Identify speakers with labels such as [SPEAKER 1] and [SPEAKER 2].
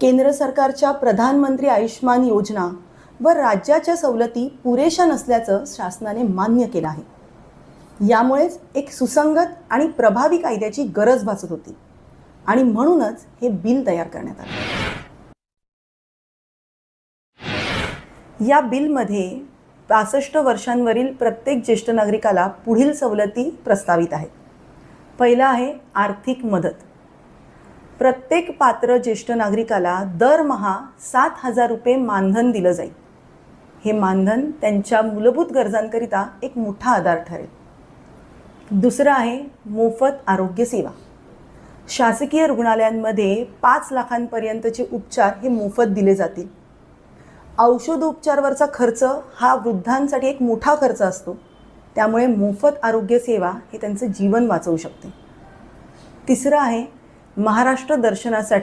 [SPEAKER 1] केंद्र सरकारच्या प्रधानमंत्री आयुष्मान योजना व राज्याच्या सवलती पुरेशा नसल्याचं शासनाने मान्य केलं आहे। यामुळेच एक सुसंगत आणि प्रभावी कायद्याची गरज भासत होती आणि म्हणूनच हे बिल तयार करण्यात आले। या बिलमध्ये 65 वर्षांवरील प्रत्येक ज्येष्ठ नागरिकाला पुढील सवलती प्रस्तावित आहेत। पहिला आहे आर्थिक मदत। प्रत्येक पात्र ज्येष्ठ नागरिकाला दरमहा 7,000 रुपये मानधन दिलं जाईल। हे मानधन त्यांच्या मूलभूत गरजांकरिता एक मोठा आधार ठरेल। दुसरं आहे मोफत आरोग्य सेवा। शासकीय रुग्णालयांमध्ये 5 लाखांपर्यंतचे उपचार हे मोफत दिले जातील। औषधोपचारावरचा खर्च हा वृद्धांसाठी एक मोठा खर्च असतो, त्यामुळे मोफत आरोग्य सेवा हे त्यांचं जीवन वाचवू शकते। तिसरं आहे महाराष्ट्र दर्शनासाठी